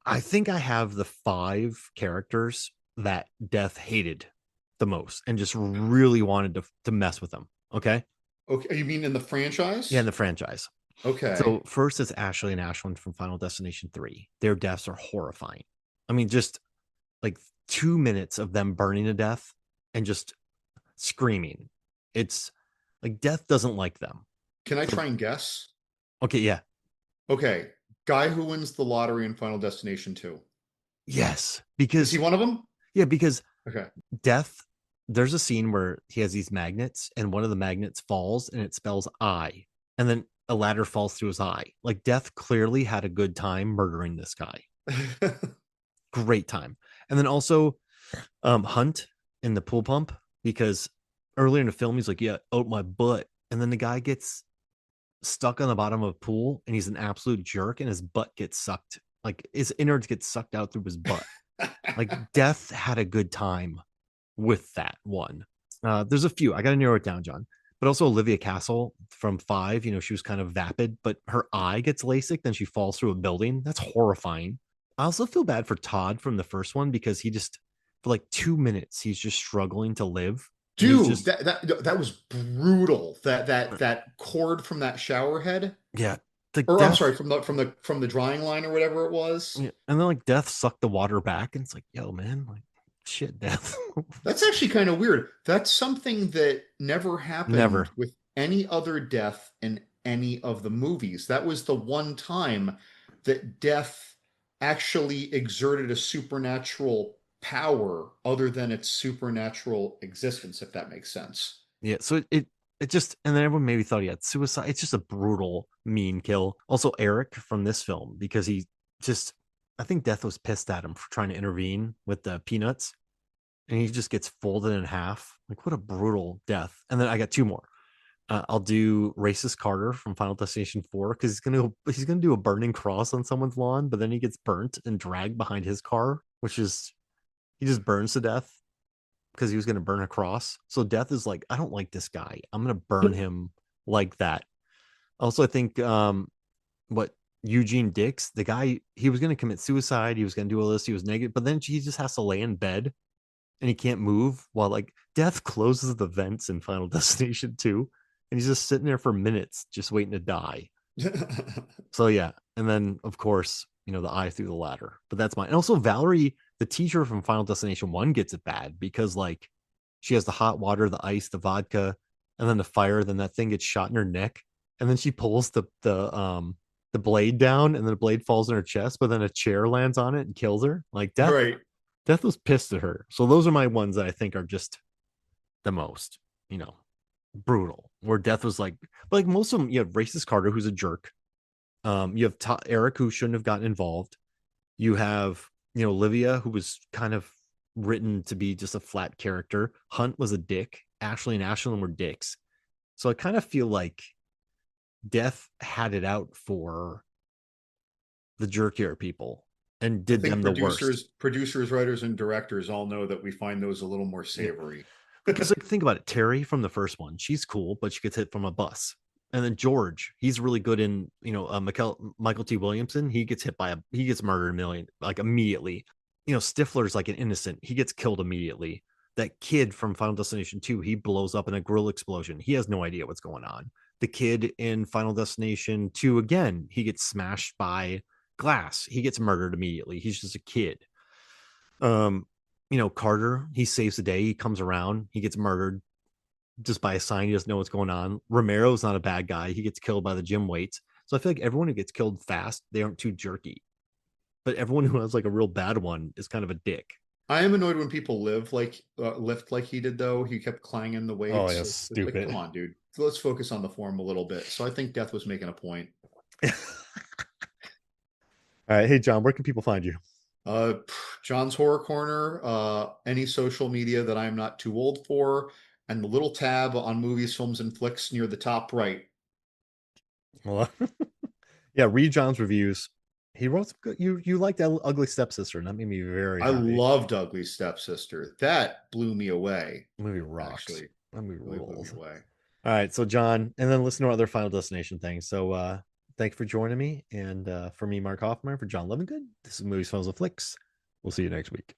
I think I have the 5 characters that Death hated the most and just really wanted to mess with them. Okay. Okay, you mean in the franchise? Yeah, in the franchise. Okay. So first is Ashley and Ashland from Final Destination 3. Their deaths are horrifying. I mean, just like 2 minutes of them burning to death and just screaming. It's like Death doesn't like them. Can I try and guess? Okay, yeah. Okay, guy who wins the lottery in Final Destination 2. Yes, Is because he one of them? yeah, because Okay. Death, there's a scene where he has these magnets and one of the magnets falls and it spells I, and then a ladder falls through his eye. Like Death clearly had a good time murdering this guy. Great time. And then also Hunt in the pool pump, because earlier in the film he's like, yeah, out my butt, and then the guy gets stuck on the bottom of a pool and he's an absolute jerk and his butt gets sucked, like his innards get sucked out through his butt. Like Death had a good time with that one. There's a few. I got to narrow it down, John. But also Olivia Castle from 5, she was kind of vapid, but her eye gets LASIK, then she falls through a building. That's horrifying. I also feel bad for Todd from the first one because he just for like 2 minutes he's just struggling to live, and he's Dude, just that was brutal. That cord from that shower head, yeah, the or I'm death. sorry, from the drying line or whatever it was. Yeah, and then like death sucked the water back, and it's like, yo, man, like shit, death. That's actually kind of weird. That's something that never happened Never. with any other death in any of the movies. That was the one time that death actually exerted a supernatural power other than its supernatural existence, if that makes sense. Yeah, so it just and then everyone maybe thought he had suicide. It's just a brutal, mean kill. Also, Eric from this film because he just I think Death was pissed at him for trying to intervene with the peanuts, and he just gets folded in half. Like what a brutal death. And then I got two more. I'll do racist Carter from Final Destination 4 because he's gonna do a burning cross on someone's lawn, but then he gets burnt and dragged behind his car, which is he just burns to death because he was gonna burn a cross. So death is like, I don't like this guy. I'm gonna burn him like that. Also, I think what Eugene Dix, the guy, he was gonna commit suicide, he was gonna do all this, he was negative, but then he just has to lay in bed and he can't move while like death closes the vents in Final Destination 2, and he's just sitting there for minutes just waiting to die. So yeah, and then of course, the eye through the ladder. But that's mine. And also Valerie, the teacher from Final Destination 1 gets it bad because like she has the hot water, the ice, the vodka, and then the fire, then that thing gets shot in her neck, and then she pulls the blade down, and then the blade falls in her chest, but then a chair lands on it and kills her. Like Right. death was pissed at her. So those are my ones that I think are just the most, brutal. Where death was like most of them, you have racist Carter, who's a jerk. You have Eric, who shouldn't have gotten involved. You have, Olivia, who was kind of written to be just a flat character. Hunt was a dick. Ashley and Ashlyn were dicks. So I kind of feel like Death had it out for the jerkier people and I did think them the worst. producers, writers, and directors all know that we find those a little more savory. Because like think about it, Terry from the first one, she's cool, but she gets hit from a bus. And then George, he's really good in Michael T. Williamson. He gets murdered a million like immediately. Stifler's like an innocent. He gets killed immediately. That kid from Final Destination 2, he blows up in a grill explosion. He has no idea what's going on. The kid in Final Destination 2 again, he gets smashed by glass. He gets murdered immediately. He's just a kid. Carter, he saves the day. He comes around. He gets murdered just by a sign. He doesn't know what's going on. Romero's not a bad guy. He gets killed by the gym weights. So I feel like everyone who gets killed fast, they aren't too jerky. But everyone who has like a real bad one is kind of a dick. I am annoyed when people lift like he did, though. He kept clanging the Oh, weights. yeah, It's like, stupid. come on, dude. Let's focus on the form a little bit. So I think Death was making a point. All right. Hey, John, where can people find you? Uh, John's Horror Corner, any social media that I'm not too old for, and the little tab on movies, films, and flicks near the top right. Well, yeah, read John's reviews. He wrote some good. You liked that Ugly Stepsister, and that made me very I happy. loved Ugly Stepsister. That blew me away. The movie rocks. Actually, That movie really blew me rules. away. All right, so John, and then listen to our other Final Destination things. So thanks for joining me. And for me, Mark Hoffman, for John Levingood, this is Movies, Films, and Flicks. We'll see you next week.